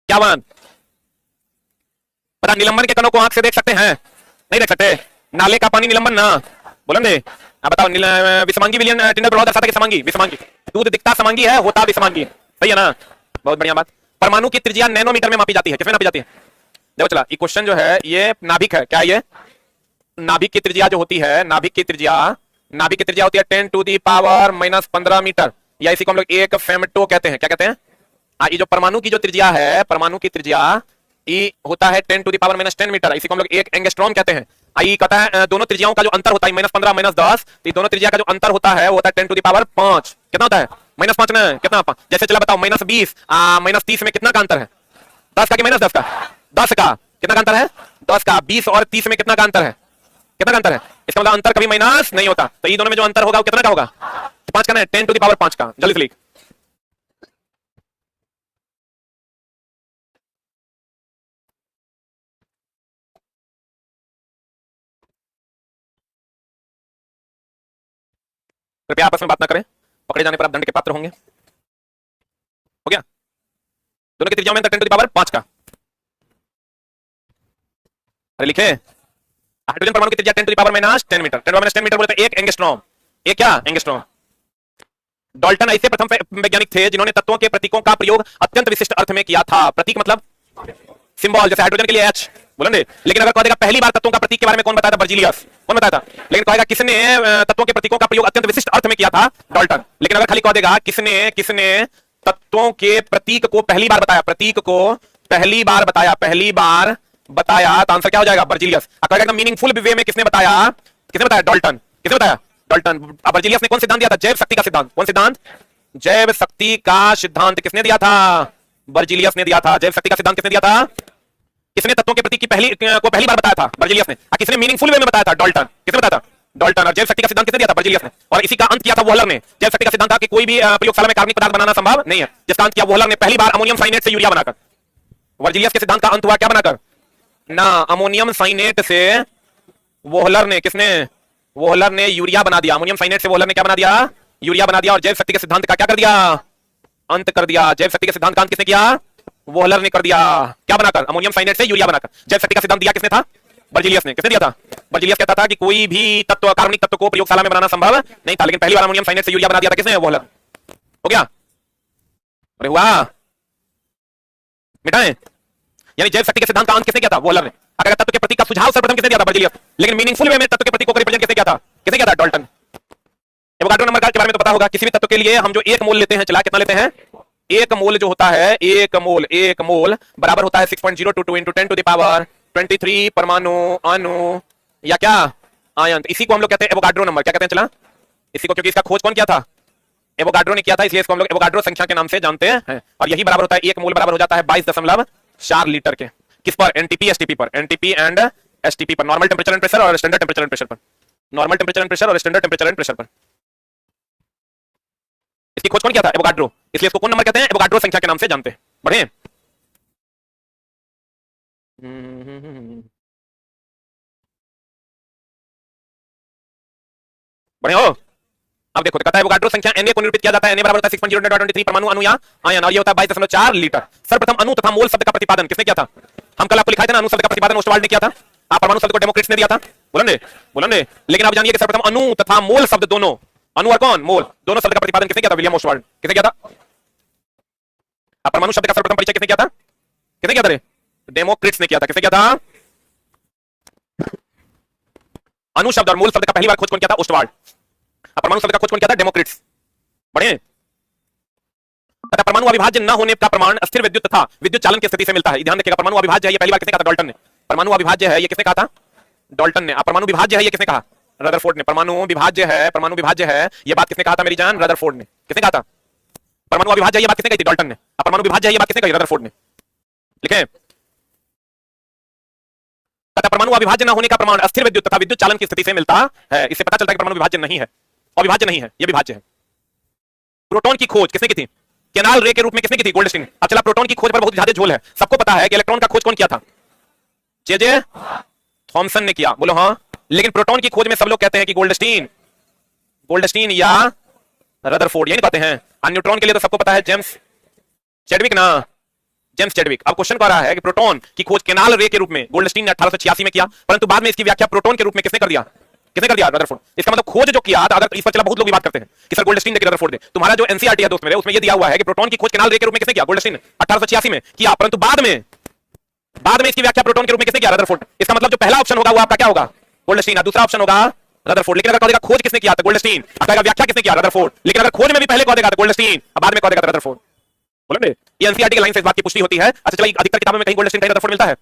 क्या वन? पता निलंबन के कणों को आंख से देख सकते हैं? नहीं देख सकते। नाले का पानी निलंबन ना बोलन दे। अब बताओ विषमांगी विलियन टिंडर बहुत दर्शाता कि समांगी विषमांगी दूध दिखता समांगी है होता विषमांगी। सही है ना? बहुत बढ़िया बात। परमाणु की त्रिज्या नैनोमीटर में मापी जाती है। किसमें मापी जाती है? देखो चला ये क्वेश्चन जो है ये नाभिक है। क्या ये नाभिक की त्रिज्या जो होती है नाभिक की त्रिज्या होती है 10 टू दी पावर -15 मीटर या इसी को हम लोग एक फेमटो कहते हैं। क्या कहते हैं? ये जो परमाणु की जो त्रिज्या है परमाणु की त्रिज्या ये होता है 10 टू दी पावर -10 मीटर। इसी को हम लोग एक एंगस्ट्रॉम कहते हैं। ये कहता है दोनों त्रिज्याओं का जो अंतर होता है -15 -10 तो दोनों त्रिज्या का जो अंतर होता है वो होता है 10 टू दी पावर 5। कितना होता है? -5 ना कितना? जैसे चला बताओ -20 -30 में कितना का अंतर है? 10 का कि -10 का? 10 का। कितना का अंतर है? 10 का। 20 और 30 में कितना का अंतर है? कितना का अंतर है? इसका मतलब अंतर कभी माइनस नहीं होता। तो ये दोनों में जो अंतर होगा वो कितना का होगा? 5 का ना 10 टू दी पावर 5 का। जल्दी से लिख। कृपया आपस में बात ना करें। पकड़े जाने पर आप दंड के पात्र होंगे। हो गया? दोनों की त्रिज्याओं में अंतर 10 टू दी पावर 5 का। अरे लिखे हाइड्रोजन परमाणु की त्रिज्या 10 to the power -10 metre. 10 to the power -10 metre बोलते हैं एक एंगस्ट्रॉम। एक क्या? एंगस्ट्रॉम। डाल्टन ऐसे प्रथम वैज्ञानिक थे जिन्होंने तत्वों के प्रतीकों का प्रयोग अत्यंत विशिष्ट अर्थ में किया था। प्रतीक मतलब सिंबल। जैसे हाइड्रोजन के लिए H बोलेंगे। लेकिन अगर कह देगा पहली बार तत्वों का प्रतीक के बारे में कौन बताया था? बर्जीलियस। कौन बताया था? लेकिन कहेगा किसने तत्वों के प्रतीकों का प्रयोग अत्यंत विशिष्ट अर्थ में किया था? डाल्टन। लेकिन अगर खाली कह देगा किसने तत्वों के प्रतीक को पहली बार बताया? प्रतीक को पहली बार बताया तो आंसर क्या हो जाएगा? बर्जीलियस। अगर एकदम मीनिंगफुल वे में किसने बताया? डाल्टन। किसने बताया? डाल्टन। बर्जीलियस ने कौन सिद्धांत दिया था? जैव शक्ति का सिद्धांत। कौन सिद्धांत? जैव शक्ति का सिद्धांत किसने दिया था? बर्जीलियस ने दिया था। जैव शक्ति का सिद्धांत किसने दिया था? किसने तत्वों के प्रतीक की पहली बार बताया था? बर्जीलियस ने। किसने मीनिंगफुल वे में बताया था? डाल्टन। किसने बताया था? डाल्टन। और जैव शक्ति का सिद्धांत किसने दिया था? बर्जीलियस ने। और इसी का अंत किया था वोहलर ने। जैव शक्ति का सिद्धांत था कि कोई भी प्रयोगशाला में कार्बनिक पदार्थ बनाना संभव नहीं है, जिसका अंत किया वोहलर ने पहली बार अमोनियम साइनेट से यूरिया बनाकर। बर्जीलियस के सिद्धांत का अंत हुआ क्या बनाकर? ना अमोनियम साइनेट से वोहलर ने। किसने? वोहलर ने यूरिया बना दिया। अमोनियम साइनेट से वोहलर ने क्या बना दिया? यूरिया बना दिया। और जैव शक्ति के सिद्धांत का क्या कर दिया? अंत कर दिया। जैव शक्ति के सिद्धांत का अंत किसने किया? वोहलर ने कर दिया। क्या बनाकर? अमोनियम साइनेट से यूरिया बनाकर। जैव शक्ति का सिद्धांत दिया किसने था? बर्जीलियस ने। किसने दिया था? बर्जीलियस कहता था कि कोई भी तत्व कार्बनिक तत्व को प्रयोगशाला में बनाना संभव नहीं था, लेकिन पहली बार अमोनियम साइनेट से यूरिया बना दिया था किसने? वोहलर। हो गया? अरे हुआ? मिटाएं? यानी जैव शक्ति के सिद्धांत का अंत किसने किया था? वोहलर ने। अगर तत्व के प्रतीक का सुझाव सर्वप्रथम किसने दिया था? बर्जीलियस। लेकिन मीनिंगफुल वे में तत्व के प्रतीक को रिप्रेजेंट किसने किया था? किसने किया था? डाल्टन। एवोगाड्रो नंबर के बारे में तो पता होगा। किसी भी तत्व के लिए हम जो एक मोल लेते हैं, चला कितना लेते हैं? एक मोल जो होता है एक मोल बराबर होता है 6.022 into 10 टू द पावर 23 परमाणु अणु या क्या आयन। इसी को हम लोग कहते हैं एवोगाड्रो नंबर। क्या कहते हैं? चला इसी को, क्योंकि इसका खोज कौन किया था? एवोगाड्रो ने किया था, इसलिए इसको हम लोग एवोगाड्रो संख्या के नाम से जानते हैं। और यही बराबर होता है एक मोल बराबर हो जाता है 22.4 लीटर के। किस पर? एनटीपी एसटीपी पर। एनटीपी एंड एसटीपी पर, नॉर्मल टेंपरेचर एंड प्रेशर और स्टैंडर्ड टेंपरेचर एंड प्रेशर पर। नॉर्मल टेंपरेचर एंड प्रेशर और स्टैंडर्ड टेंपरेचर एंड प्रेशर पर। इसकी खोज कौन किया था? एवोगाड्रो। इसलिए इसको कौन नंबर कहते हैं? एवोगाड्रो संख्या के नाम से जानते हैं। बढ़े? बढ़े हो? अब देखो कहता है एवोगाड्रो संख्या Na को निरूपित किया जाता है। Na बराबर होता है 6.023 परमाणु अणु या आयन, और ये होता है 22.4 लीटर। सर्वप्रथम अणु तथा मोल शब्द का प्रतिपादन किसने किया था? हम कल आपको लिखाए थे ना, अणु शब्द का प्रतिपादन ओस्टवाल्ड ने किया था। आप परमाणु शब्द को डेमोक्रिट्स ने दिया था। बोलेंगे। लेकिन आप जानिए कि सर्वप्रथम अणु तथा मोल शब्द दोनों, अणु और कौन? मोल, दोनों शब्द का प्रतिपादन किसने किया था? William Ostwald. किसने किया था? आप परमाणु शब्द का सर्वप्रथम परिचय किसने किया था? किसने किया था रे? डेमोक्रिट्स ने किया था। किसने किया था? अणु शब्द और मूल शब्द का पहली बार खोज कौन किया था? ओस्टवाल्ड। परमाणु शब्द का खोज कौन किया था? डेमोक्रिट्स। बढ़िया। परमाणु अविभाज्य न होने का प्रमाण स्थिर विद्युत तथा विद्युत चालन की स्थिति से मिलता है। ध्यान रखिएगा, परमाणु अविभाज्य है ये पहली बार किसने कहा था? डाल्टन ने। परमाणु अविभाज्य है ये किसने कहा था? डाल्टन ने। परमाणु विभाज्य है ये किसने कहा? रदरफोर्ड ने। परमाणु विभाज्य है ये बात किसने कहा था मेरी जान? रदरफोर्ड ने। किसने कहा था? परमाणु अविभाज्य है ये बात किसने कही थी? डाल्टन ने। परमाणु विभाज्य है ये बात किसने कही? रदरफोर्ड ने। लिखे? परमाणु अविभाज्य न होने का प्रमाण स्थिर विद्युत तथा विद्युत चालन की स्थिति से मिलता है। इससे पता चलता है कि परमाणु विभाज्य नहीं है, अविभाज्य नहीं है, यह विभाज्य है। प्रोटॉन की खोज किसने की थी? केनाल रे के रूप में किसने की थी? गोल्डस्टीन। अब चला प्रोटॉन की खोज पर बहुत ज्यादा झोल है। सबको पता है कि इलेक्ट्रॉन का खोज कौन किया था? जे थॉमसन ने किया। बोलो हाँ। लेकिन प्रोटॉन की खोज में सब लोग कहते हैं कि गोल्डस्टीन या रदरफोर्ड, यही कहते हैं। न्यूट्रॉन के लिए तो सबको पता है जेम्स चैडविक ना। James Chadwick. अब क्वेश्चन कह रहा है कि प्रोटॉन की खोज केनाल रे के रूप में गोल्डस्टीन ने 1886 में किया, परंतु बाद में इसकी व्याख्या प्रोटॉन के रूप में किसने कर दिया? किसने कर दिया? रदरफोर्ड। इसका मतलब खोज जो किया, अगर इस पर चला बहुत लोग भी बात करते हैं कि सर गोल्डस्टीन ने रदरफोर्ड दे। तुम्हारा जो एनसीईआरटी है दोस्त मेरे, उसमें ये दिया हुआ है कि प्रोटॉन की खोज केनाल रे के रूप में किसने किया? गोल्डस्टीन ने 1886 में किया, परंतु बाद में इसकी व्याख्या प्रोटॉन के रूप में किसने किया? रदरफोर्ड। इसका मतलब जो पहला ऑप्शन होगा वो आपका क्या होगा? गोल्डस्टीन। दूसरा ऑप्शन होगा रदरफोर्ड। लेकिन अगर कहेगा खोज किसने किया? तो गोल्डस्टीन। अगर व्याख्या किसने किया? रदरफोर्ड। लेकिन अगर खोज में भी पहले कह देगा तो गोल्डस्टीन, बाद में कह देगा रदरफोर्ड। बोलेंगे ये एनसीईआरटी की लाइन से इस बात की पुष्टि होती है। अच्छा चलिए, अधिकतर किताबों में कहीं गोल्डस्टीन कहीं रदरफोर्ड मिलता है,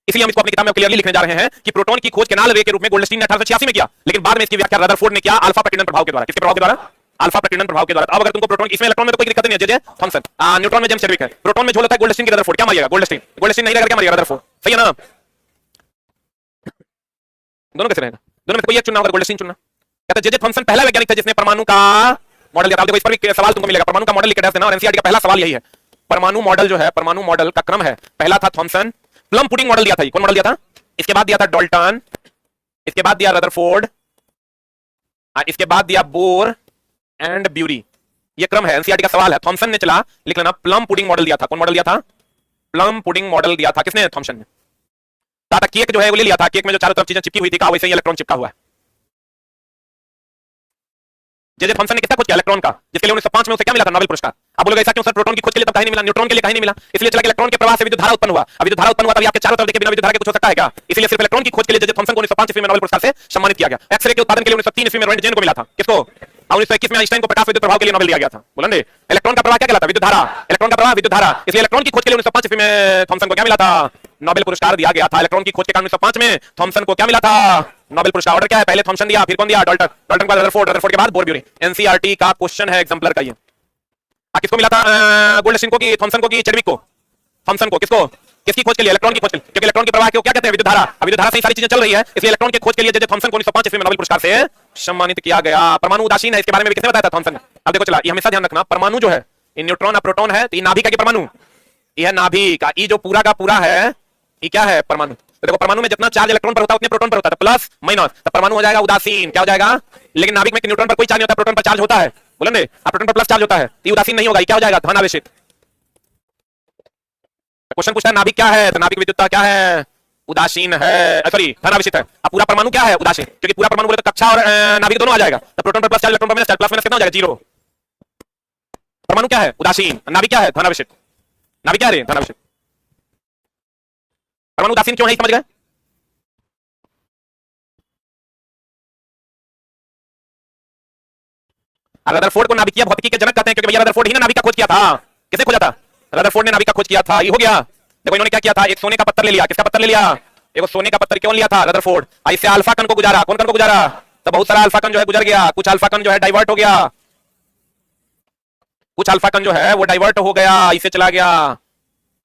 इसलिए हम इसको अपनी किताब में क्लियरली लिखने जा रहे हैं कि प्रोटॉन की खोज केनाल रे के रूप में गोल्डस्टीन ने 1886 में किया, लेकिन बाद में इसकी व्याख्या रदरफोर्ड ने किया अल्फा प्रकीर्णन प्रभाव के द्वारा। किसके प्रभाव के द्वारा? अल्फा प्रकीर्णन प्रभाव के द्वारा। अब अगर तुमको प्रोटॉन, इसमें इलेक्ट्रॉन में तो कोई दिक्कत नहीं है, जे थॉमसन, न्यूट्रॉन में जेम्स चैडविक है, प्रोटॉन में झोल होता है गोल्डस्टीन की, रदरफोर्ड। क्या मारिएगा? गोल्डस्टीन। गोल्डस्टीन नहीं रहेगा क्या मारिएगा? रदरफोर्ड। सही है ना? दोनों कैसे रहेगा? दोनों में कोई एक चुनना होगा, गोल्डस्टीन चुनना। कहते जे थॉमसन पहला वैज्ञानिक था जिसने परमाणु का मॉडल दिया था। देखो इस पर भी सवाल तुमको मिलेगा, परमाणु का मॉडल लिख के देना, और एनसीईआरटी का पहला सवाल यही है। परमाणु मॉडल जो है, परमाणु मॉडल का क्रम है, पहला था थॉमसन, प्लम पुडिंग मॉडल दिया था। कौन मॉडल दिया था? इसके बाद दिया था डाल्टन, इसके बाद दिया रदरफोर्ड, इसके बाद दिया बोर एंड ब्यूरी। ये क्रम है, एनसीईआरटी का सवाल है। थॉमसन ने चला, लिख लेना, प्लम पुडिंग मॉडल दिया था। कौन मॉडल दिया था? प्लम पुडिंग मॉडल दिया था। किसने? थॉमसन ने। टाटा केक जो है वो ले लिया था, केक में जो चारों तरफ चीजें चिपकी हुई थी, कहा वैसे ही इलेक्ट्रॉन चिपका हुआ है। जे थॉमसन ने किसका खोज किया? इलेक्ट्रॉन का, जिसके लिए 1905 में उसे क्या मिला था? नोबेल पुरस्कार। अब बोलोगे ऐसा क्यों सर? प्रोटॉन की खोज के लिए तब कहीं नहीं मिला, न्यूट्रॉन के लिए कहीं नहीं मिला। इसलिए चला कि इलेक्ट्रॉन के प्रवाह से विद्युत धारा उत्पन्न हुआ। अब विद्युत धारा उत्पन्न हुआ तभी आपके चारों तरफ देखिए बिना विद्युत धारा के कुछ हो सकता है क्या? इसलिए सिर्फ इलेक्ट्रॉन की खोज के लिए जे थॉमसन को 1905 ईस्वी में नोबेल पुरस्कार से सम्मानित किया गया। एक्सरे के उत्पादन के लिए 1903 ईस्वी में रोएंटजेन को मिला था। किसको? 1921 में आइंस्टाइन को प्रकाश विद्युत प्रभाव के लिए नोबेल दिया गया था। बोलेंगे इलेक्ट्रॉन का प्रवाह क्या कहलाता है? विद्युत धारा। इलेक्ट्रॉन का प्रवाह विद्युत धारा। इसलिए इलेक्ट्रॉन की खोज के लिए 1905 ईस्वी में थॉमसन को क्या मिला था? नोबेल पुरस्कार दिया गया था। इलेक्ट्रॉन की खोज के कारण 1905 में थॉमसन को क्या मिला था? नोबेल पुरस्कार। ऑर्डर क्या है? पहले थॉमसन दिया, फिर कौन दिया? डाल्टन, डाल्टन के बाद रदरफोर्ड, रदरफोर्ड के बाद बोर ब्यूरी। एनसीईआरटी का क्वेश्चन है, एग्जाम्पलर का ये। किसको मिला था? गोल्डस्टीन को कि थॉमसन को कि चैडविक को? थॉमसन को। किसको? किसकी खोज के लिए? इलेक्ट्रॉन की खोज के लिए। क्योंकि इलेक्ट्रॉन के प्रवाह को क्या कहते हैं? विद्युत धारा। अब विद्युत धारा से सारी चीजें चल रही है, इसलिए इलेक्ट्रॉन की खोज के लिए जे थॉमसन को 1905 ईस्वी में नोबेल पुरस्कार से सम्मानित किया गया। परमाणु उदासीन है, इसके बारे में भी किसने बताया था? थॉमसन ने। अब देखो चला, ये हमेशा ध्यान रखना, परमाणु जो है, ये न्यूट्रॉन और प्रोटॉन है, तो ये नाभिक का परमाणु, ये नाभिक का, ये जो पूरा का पूरा है, ये क्या है? परमाणु। तो देखो परमाणु में जितना चार्ज इलेक्ट्रॉन पर होता है उतने प्रोटॉन पर होता है, प्लस माइनस, तो परमाणु हो जाएगा उदासीन। क्या हो जाएगा? लेकिन नाभिक में न्यूट्रॉन पर कोई चार्ज नहीं होता, प्रोटॉन पर चार्ज होता है। बोलेंगे प्रोटॉन पर प्लस चार्ज होता है, तो ये उदासीन नहीं होगा, ये क्या हो जाएगा? धनावेशित। क्वेश्चन पूछता है नाभिक क्या है, तो नाभिक विद्युतता क्या है? उदासीन है, सॉरी धनावेशित है। अब पूरा परमाणु क्या है? उदासीन। क्योंकि पूरा परमाणु बोले तो कक्षा और नाभिक दोनों आ जाएगा, तो प्रोटॉन पर प्लस चार्ज, इलेक्ट्रॉन पर माइनस चार्ज, प्लस माइनस कितना हो जाएगा? जीरो। परमाणु क्या है? उदासीन। नाभिक क्या है? धनावेशित। नाभिक क्या है? धनावेशित। परमाणु उदासीन क्यों है, समझ गए? रदरफोर्ड को नाभिकीय भौतिकी के जनक कहते हैं, क्योंकि भैया रदरफोर्ड ही ने नाभिक का खोज किया था। किसने खोजा था? रदरफोर्ड ने नाभिक का खोज किया था। ये हो गया। देखो इन्होंने क्या किया था? एक सोने का पत्थर ले लिया। किसका पत्थर ले लिया? एक सोने का पत्थर क्यों लिया था? रदरफोर्ड। इससे अल्फा कण को गुजारा। कौन कण को गुजारा? तो बहुत सारा अल्फा कण जो है गुजर गया, कुछ अल्फा कण जो है डाइवर्ट हो गया, कुछ अल्फा कण जो है वो डाइवर्ट हो गया, इसे चला गया।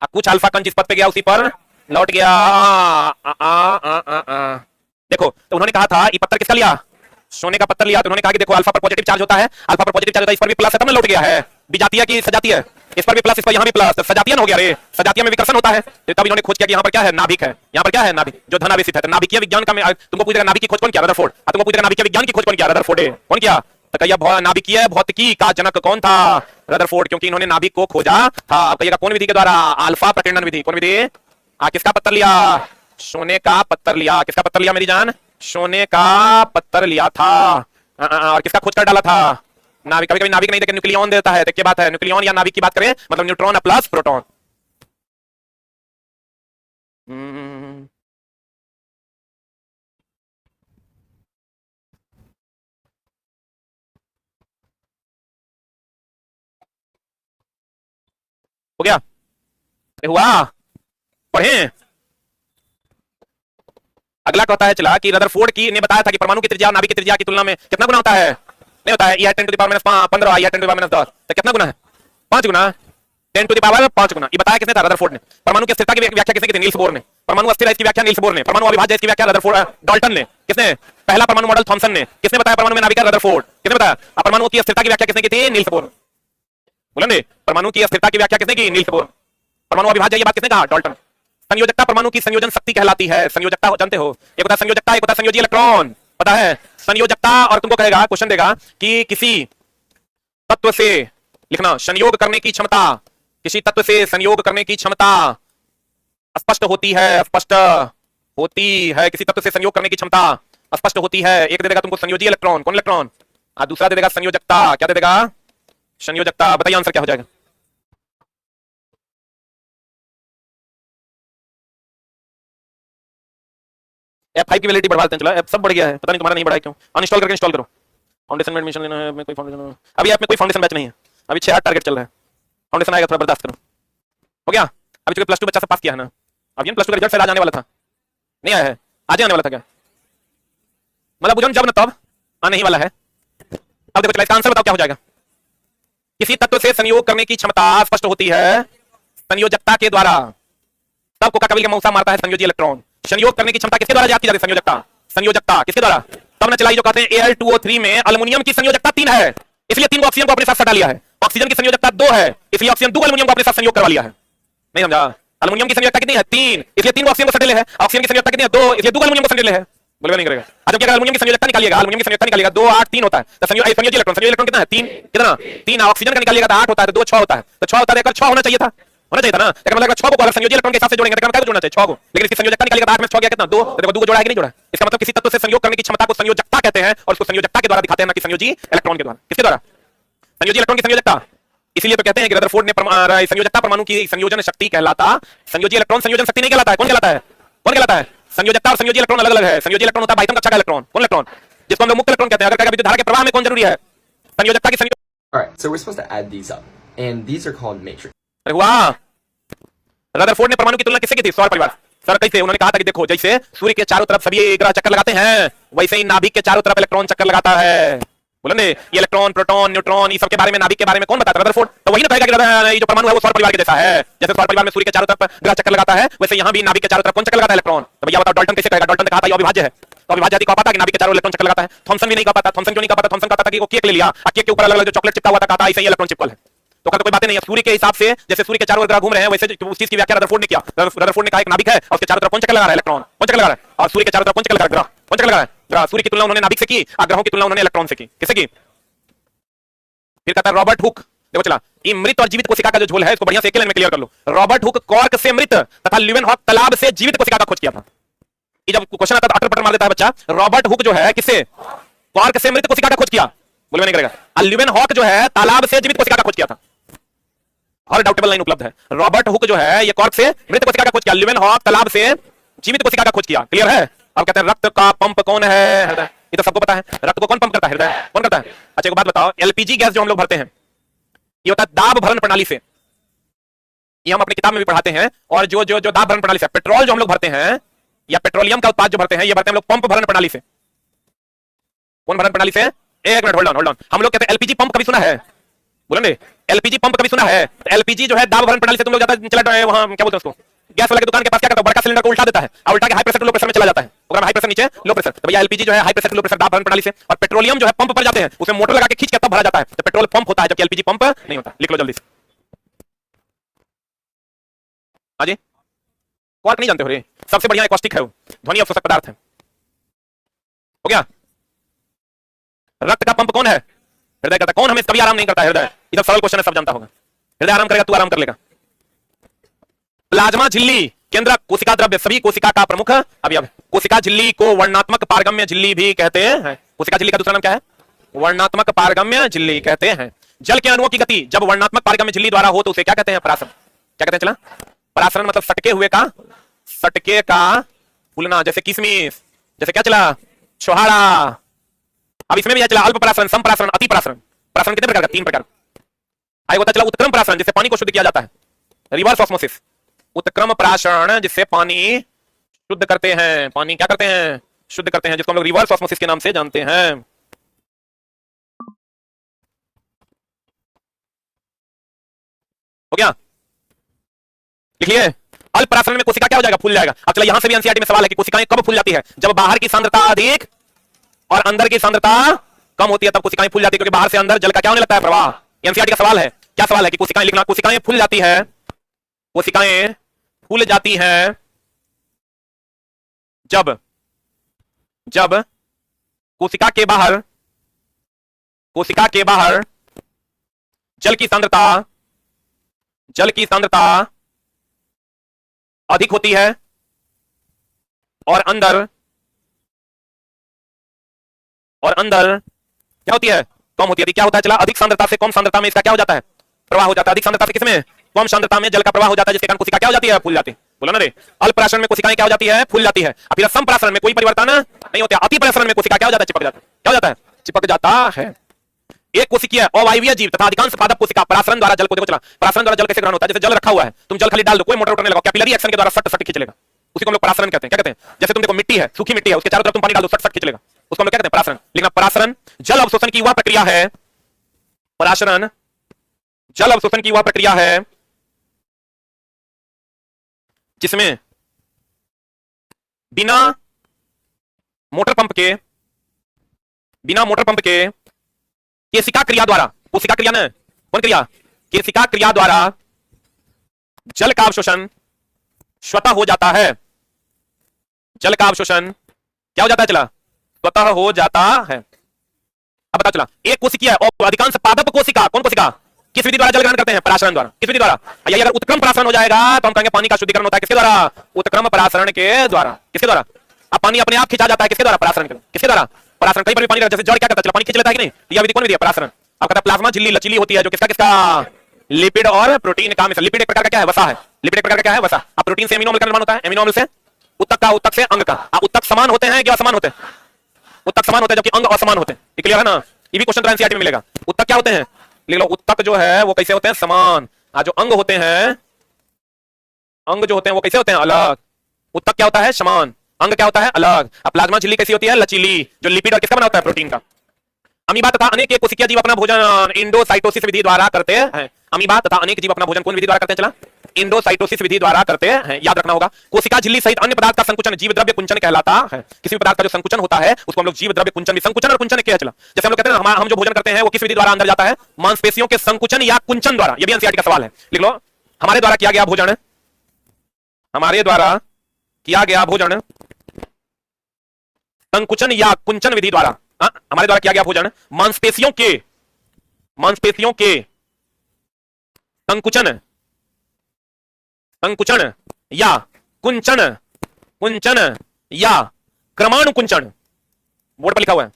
कुछ अल्फा कण जिस पद पे गया उसी पर लौट गया। देखो तो उन्होंने कहा था ये पत्थर किसका लिया? सोने का पत्थर लिया। तो उन्होंने कहा कि देखो अल्फा पर पॉजिटिव चार्ज होता है, अल्फा पर पॉजिटिव चार्ज होता है, इस पर भी प्लस है तब ना लौट गया है। विजातीय की सजातीय, इस पर भी प्लस, इस पर यहाँ भी प्लस, सजातीय हो गया रे। सजातीय में विकर्षण होता है। तो तब इन्होंने खोज किया कि यहाँ पर क्या है? नाभिक है। यहाँ पर क्या है? नाभिक, जो धनावेशित है। तो नाभिकीय विज्ञान का तुमको पूछेगा नाभिक की खोज कौन किया? रदरफोर्ड। तुमको पूछेगा नाभिकीय विज्ञान की खोज कौन किया? रदरफोर्ड। कौन किया? तो कहिए नाभिकीय भौतिकी का जनक कौन था? रदरफोर्ड, क्योंकि इन्होंने नाभिक को खोजा था। कहिएगा कौन विधि के द्वारा? अल्फा प्रकीर्णन विधि। कौन विधि? किसका पत्थर लिया? सोने का पत्थर लिया। किसका पत्थर लिया मेरी जान? सोने का पत्थर लिया था। और किसका खोज कर डाला था? नाभिक। कभी कभी नाभिक नहीं देखे न्यूक्लियन देता है, तो क्या बात है? न्यूक्लियन या नाभिक की बात करें मतलब न्यूट्रॉन प्लस प्रोटॉन। हो गया? हुआ? पढ़े? अगला कहता है चला कि रदरफोर्ड की ने बताया था कि परमाणु की त्रिज्या और नाभिक की त्रिज्या की तुलना में कितना गुना होता है? नहीं होता है। ये 10 टू द पावर -15, ये 10 टू द पावर -10, तो कितना गुना है? 5 गुना। 10 टू द पावर 5 गुना। ये बताया किसने था? रदरफोर्ड ने। परमाणु की स्थिरता की व्याख्या किसने की थी? नील्स बोर ने। परमाणु अस्थिर है इसकी व्याख्या नील्स बोर ने। परमाणु अविभाज्य इसकी व्याख्या रदरफोर्ड डाल्टन ने। किसने? पहला परमाणु मॉडल थॉमसन ने। किसने बताया परमाणु में नाभिक? रदरफोर्ड। किसने बताया? परमाणु की स्थिरता की व्याख्या किसने की थी? Niels Bohr. बोलेंगे परमाणु की स्थिरता की व्याख्या किसने की? Niels Bohr. परमाणु अविभाज्य ये बात किसने कहा? डाल्टन। संयोजकता परमाणु की संयोजन शक्ति कहलाती है। संयोजकता जानते हो? एक होता है संयोजकता, एक होता है संयोजी इलेक्ट्रॉन। पता है? संयोजकता, और तुमको कहेगा, क्वेश्चन देगा कि किसी तत्व से लिखना संयोग करने की क्षमता किसी तत्व से संयोग करने की क्षमता स्पष्ट होती है, स्पष्ट होती है, किसी तत्व से संयोग करने की क्षमता स्पष्ट होती है। एक दे देगा तुमको संयोजी इलेक्ट्रॉन, कौन इलेक्ट्रॉन, और दूसरा दे देगा संयोजकता, क्या दे देगा, संयोजकता। बताइए आंसर क्या हो जाएगा। F5 की वैलिडिटी बढ़वा देते हैं, चलो F सब बढ़ गया है, पता नहीं तुम्हारा नहीं बढ़ा है क्यों। अनइंस्टॉल करके इंस्टॉल करो। फाउंडेशन में एडमिशन लेना है, मैं कोई फाउंडेशन, अभी ऐप में कोई फाउंडेशन बैच नहीं है, अभी 6-8 टारगेट चल रहा है। फाउंडेशन आएगा, थोड़ा बर्दाश्त करो। हो गया, अभी चूंकि +2 बच्चा सब पास किया है ना, अब ये +2 का रिजल्ट शायद आज आने वाला था, नहीं आया है, आज ही आने वाला था क्या, मतलब बुझो जब न तब आने ही वाला है। अब देखो चला, इसका आंसर बताओ क्या हो जाएगा। किसी तत्व से संयोग करने की क्षमता स्पष्ट होती है संयोजकता के द्वारा। तब कोका कबिल का मौसा मारता है संयोजी इलेक्ट्रॉन। संयोग करने की क्षमता किसके द्वारा ज्ञात की जाती है, संयोजकता, संयोजकता किसके द्वारा। तब न चलाई जो कहते हैं Al2O3 में अल्युमिनियम की संयोजकता 3 है, इसलिए 3 ऑक्सीजन को अपने साथ सटा लिया है। ऑक्सीजन की संयोजकता 2 है, इसलिए ऑक्सीजन 2 अल्युमिनियम को अपने साथ संयोग करवा लिया है। नहीं समझा, अल्युमिनियम की संयोजकता कितनी है, 3, इसलिए 3 ऑक्सीजन को सटेले है। ऑक्सीजन की संयोजकता कितनी है, 2, इसलिए 2 अल्युमिनियम को सटेले है। बोलबे नहीं करेगा। आज क्या अल्युमिनियम की संयोजकता निकालिएगा, अल्युमिनियम की संयोजकता निकालिएगा, 2 8 3 होता है, तो संयोजी इलेक्ट्रॉन कितना है, 3, कितना 3, ऑक्सीजन का निकालिएगा तो 8 होता है, तो 2 6 होता है, तो 6 होता है, 6 होना चाहिए था, होना चाहिए था ना। लेकिन मतलब 6 को अगर संयोजी इलेक्ट्रॉन के हिसाब से जोड़ेंगे तो क्या जोड़ना चाहिए, 6 को, लेकिन इसकी संयोजकता निकालिएगा 8 में 6 गया कितना, 2, तो देखो 2 को जोड़ा है कि नहीं जोड़ा। इसका मतलब किसी तत्व से संयोग करने की क्षमता को संयोजकता कहते हैं, और उसको संयोजकता के द्वारा दिखाते हैं, ना कि संयोजी इलेक्ट्रॉन के द्वारा। किसके द्वारा, संयोजी इलेक्ट्रॉन की संयोजकता। इसीलिए तो कहते हैं कि रदरफोर्ड ने संयोजकता परमाणु की संयोजन शक्ति कहलाता, संयोजी इलेक्ट्रॉन संयोजन शक्ति नहीं कहलाता है। कौन कहलाता है, कौन कहलाता है, संयोजकता और संयोजी इलेक्ट्रॉन अलग अलग है। संयोजी इलेक्ट्रॉन होता है बाइटम कक्षा का इलेक्ट्रॉन, कौन इलेक्ट्रॉन, जिसको हम लोग मुक्त इलेक्ट्रॉन कहते हैं। अगर कहेगा विद्युत धारा के प्रवाह में कौन जरूरी है, संयोजकता की संयोजन। Alright, so we're supposed to add these up, and these are called matrix. अरे वाह, रदरफोर्ड ने परमाणु की तुलना किससे की थी, सौर परिवार। सर कैसे, उन्होंने कहा था कि देखो जैसे सूर्य के चारों तरफ सभी ग्रह चक्कर लगाते हैं, वैसे ही नाभिक के चारों तरफ इलेक्ट्रॉन चक्कर लगाता है। बोले ने ये इलेक्ट्रॉन, प्रोटॉन, न्यूट्रॉन, ये सब के बारे में, नाभिक के बारे में कौन बताता है, रदरफोर्ड। तो वही ना कहेगा कि ये जो परमाणु है वो सौर परिवार के जैसा है। जैसे सौर परिवार में सूर्य के चारों तरफ ग्रह चक्कर लगाता है, वैसे यहाँ भी नाभिक के चारों तरफ कौन चक्कर लगाता है, इलेक्ट्रॉन। तो भैया बताओ डाल्टन कैसे कहेगा, डाल्टन ने कहा था ये अविभाज्य है, तो अविभाज्य यदि कह पाता कि नाभिक के चारों इलेक्ट्रॉन चक्कर लगाता है। थॉमसन भी नहीं कह पाता, थॉमसन क्यों नहीं कह पाता, थॉमसन कहता था कि वो केक ले लिया, केक के ऊपर अलग अलग जो चॉकलेट चिपका हुआ था, कहता ऐसे ही इलेक्ट्रॉन चिपकल है। तो कहता कोई बात नहीं है, सूर्य के हिसाब से जैसे सूर्य के चारों ओर ग्रह घूम रहे हैं, वैसे उस चीज की व्याख्या रदरफोर्ड ने किया। रदरफोर्ड ने कहा एक नाभिक है और उसके चारों तरफ कौन चक्कर लगा रहा है, इलेक्ट्रॉन, कौन चक्कर लगा रहा है, और सूर्य के चारों तरफ कौन चक्कर लगा रहा है, ग्रह, कौन चक्कर लगा रहा है, ग्रह। सूर्य की तुलना उन्होंने नाभिक से की और ग्रहों की तुलना उन्होंने इलेक्ट्रॉन से की। किससे की, फिर कहता है रॉबर्ट हुक। देखो चला, ये मृत और जीवित कोशिका का जो झोल है इसको बढ़िया से एक लाइन में क्लियर कर लो। रॉबर्ट हुक कॉर्क से मृत तथा ल्यूवेनहॉक तालाब से जीवित कोशिका का खोज किया था। ये जब क्वेश्चन आता है अटर पटर मार देता है बच्चा। रॉबर्ट हुक जो है किससे, कॉर्क से मृत कोशिका का खोज किया, बोलवे नहीं करेगा। और ल्यूवेनहॉक जो है तालाब से जीवित कोशिका का खोज किया था। और डाउटेबल लाइन उपलब्ध है, रॉबर्ट हुक जो है ये कॉर्क से मृत कोशिका का खोज किया, ल्यूवेनहॉक तालाब से जीवित कोशिका का खोज किया। क्लियर है। अब कहते हैं रक्त का पंप कौन है, हृदय। ये तो सबको पता है, रक्त को कौन पंप करता है, हृदय। कौन करता है। अच्छा एक बात बताओ, एलपीजी गैस जो हम लोग भरते हैं ये होता है दाब भरण प्रणाली से, ये हम अपनी किताब में भी पढ़ाते हैं। और जो जो जो दाब भरण प्रणाली से, पेट्रोल जो हम लोग भरते हैं या पेट्रोलियम का उत्पाद जो भरते हैं, ये भरते हैं हम लोग पंप भरण प्रणाली से। कौन भरण प्रणाली से, एक मिनट होल्ड ऑन। हम लोग कहते हैं एलपीजी पंप कभी सुना है, बोलेंगे एलपीजी पंप कभी सुना है। तो एलपीजी जो है दाब भरण प्रणाली से तुम लोग जाता चला वहां क्या बोलते हैं उसको, गैस वाले की दुकान के पास क्या करता है, बड़का सिलेंडर को उल्टा देता है और उल्टा के high pressure to low pressure में चला जाता है। हाई प्रेशर नीचे लो प्रेशर। तो भैया एलपीजी जो है high pressure to low pressure दाब भरण प्रणाली से, और पेट्रोलियम जो है पंप पर जाते हैं, उसमें मोटर लगा के खींच के तब भरा जाता है। तो पेट्रोल पंप होता है जबकि एलपीजी पंप नहीं होता। लिख लो जल्दी से। हाँ जी, क्वार्क नहीं जानते हो रे, सबसे बढ़िया एकॉस्टिक है वो, ध्वनि अवशोषक पदार्थ है। हो गया। रक्त का पंप कौन है, हृदय करता। कौन हमें कभी आराम नहीं करता है, हृदय। इधर सरल क्वेश्चन है, सब जानता होगा। हृदय आराम करेगा, तू आराम कर लेगा। प्लाज्मा झिल्ली केंद्रक कोशिका द्रव्य सभी कोशिका का प्रमुख अवयव। कोशिका झिल्ली को वर्णात्मक पारगम्य झिल्ली भी कहते हैं। कोशिका झिल्ली का दूसरा नाम क्या है, वर्णात्मक पारगम्य झिल्ली कहते हैं। जल के अणुओं की गति जब वर्णात्मक पारगम्य झिल्ली द्वारा हो तो उसे क्या कहते हैं, परासरण। क्या कहते हैं, चला परासरण मतलब सटके हुए का, सटके का फूलना, जैसे किशमिश, जैसे क्या चला छोहाड़ा। अब इसमें भी चला अल्प परासरण, सम परासरण, अति परासरण। परासरण कितने प्रकार का, 3 प्रकार। आगे होता चला उत्क्रम परासरण जिससे पानी को शुद्ध किया जाता है, रिवर्स ऑस्मोसिस। उत्क्रम परासरण जिससे पानी शुद्ध करते हैं, पानी क्या करते हैं, शुद्ध करते हैं, जिसको हम लोग रिवर्स ऑस्मोसिस के नाम से जानते हैं। हो गया, लिखिए। अल्प परासरण में कोशिका क्या हो जाएगा, फूल जाएगा। अब चला यहां से भी एनसीईआरटी में सवाल है कि कोशिकाएं कब फूल जाती है, जब बाहर की सांद्रता अधिक और अंदर की सांद्रता कम होती है, तब कोशिकाएं फूल जाती है, क्योंकि बाहर से अंदर जल का क्या होने लगता है, प्रवाह। एनसीईआरटी का सवाल है। क्या सवाल है कि कोशिकाएं लिखना, कोशिकाएं फूल जाती है, कोशिकाएं फूल जाती हैं जब जब कोशिका के बाहर जल की सांद्रता जल की सांद्रता अधिक होती है और अंदर क्या होती है, कम होती है। क्या होता है चला, अधिक सांद्रता से कम सांद्रता में इसका क्या हो जाता है, प्रवाह हो जाता है। अधिक सांद्रता से किसमें, कम सांद्रता में जल का प्रवाह हो जाता है, जिसके कारण कोशिका क्या हो जाती है, फूल जाती है। बोला ना रे, अल्प प्रसारण में कोशिकाएं क्या हो जाती है, फूल जाती है। फिर सम प्रसारण में कोई परिवर्तन नहीं होता। अति प्रसारण में कोशिका क्या हो जाता है, चिपक जाता है। क्या हो जाता है, चिपक जाता है। एक कोशिकीय अवायवीय जीव तथा अधिकांश पादप कोशिका परासरण द्वारा जल को, देखो चला, परासरण द्वारा जल कैसे ग्रहण होता है। जैसे जल रखा हुआ है, तुम जल खाली डाल दो, कोई मोटर नहीं लगाओ, कैपिलरी एक्शन के द्वारा सट सट खींच लेगा, उसी को हम लोग परासरण कहते हैं। क्या कहते हैं, जैसे तुम देखो मिट्टी है, सूखी मिट्टी है, उसके चारों तरफ तुम पानी डाल दो, सट सट खींच लेगा, उसको हम लोग क्या कहते हैं, परासरण। लेकिन परासरण जल अवशोषण की वह प्रक्रिया है, परासरण जल अवशोषण की वह प्रक्रिया है जिसमें बिना मोटर पंप के केशिका क्रिया द्वारा, कोशिका क्रिया न, कौन क्रिया, केशिका क्रिया द्वारा जल का अवशोषण स्वतः हो जाता है। जल का अवशोषण क्या हो जाता है चला, स्वतः हो जाता है। अब बता चला, एक कोशिकीय और अधिकांश पादप कोशिका, कौन कोशिका, किस विधि द्वारा जल ग्रहण करते हैं, परासरण द्वारा। किस विधि द्वारा, यही अगर उत्क्रम परासरण हो जाएगा तो हम कहेंगे पानी का शुद्धिकरण होता है किसके द्वारा, उत्क्रम परासरण के द्वारा। किसके द्वारा, अब पानी अपने आप खींचा जाता है, किसके द्वारा, परासरण के। किसके द्वारा, परासरण। कहीं पर भी पानी जैसे जड़ क्या करता है, पानी खींच लेता है कि नहीं, यह विधि कौन विधि है, परासरण। अब कहता है प्लाज्मा झिल्ली लचीली होती है, जो किसका किसका, लिपिड और प्रोटीन का मिश्रण। लिपिड एक प्रकार का क्या है, वसा है। लिपिड एक प्रकार का क्या है, वसा। अब प्रोटीन से एमिनो अम्ल का निर्माण होता है, एमिनो अम्ल से उत्तक का, उत्तक से अंग का। उत्तक समान होते हैं क्या असमान होते हैं, उत्तक समान होते हैं जबकि अंग असमान होते हैं। क्लियर है ना, ये भी क्वेश्चन एनसीईआरटी में मिलेगा। उत्तक क्या होते हैं, लिख लो, उत्तक जो है वो कैसे होते हैं, समान। जो अंग होते हैं, अंग जो होते हैं वो कैसे होते हैं, अलग। उत्तक क्या होता है, समान, अंग क्या होता है, अलग। अब प्लाज्मा झिल्ली कैसी होती है, लचीली, जो लिपिड और किसका बना होता है, प्रोटीन का। अमीबा तथा अनेक कोशिकीय जीव अपना भोजन इंडोसाइटोसिस विधि द्वारा करते हैं। अमीबा तथा अनेक जीव अपना भोजन कौन विधि द्वारा करते हैं चला, इंडोसाइटोसिस विधि द्वारा करते हैं, याद रखना होगा। कोशिका झिल्ली सहित अन्य पदार्थ का संकुचन जीव द्रव्य कुंचन कहलाता है। किसी भी पदार्थ का जो संकुचन होता है उसको हम लोग जीव द्रव्य कुंचन, संकुचन और कुंचन क्या है चला। जैसे हम लोग कहते हैं हम जो भोजन करते हैं वो किस विधि द्वारा अंदर जाता है, मांसपेशियों के संकुचन या कुंचन द्वारा। ये भी एनसीईआरटी का सवाल है, लिख लो। हमारे द्वारा किया गया भोजन, हमारे द्वारा किया गया भोजन संकुचन या कुंचन विधि द्वारा, हमारे द्वारा किया गया भोजन मांसपेशियों के संकुचन या कुंचन या क्रमानुकुंचन, बोर्ड पर लिखा हुआ है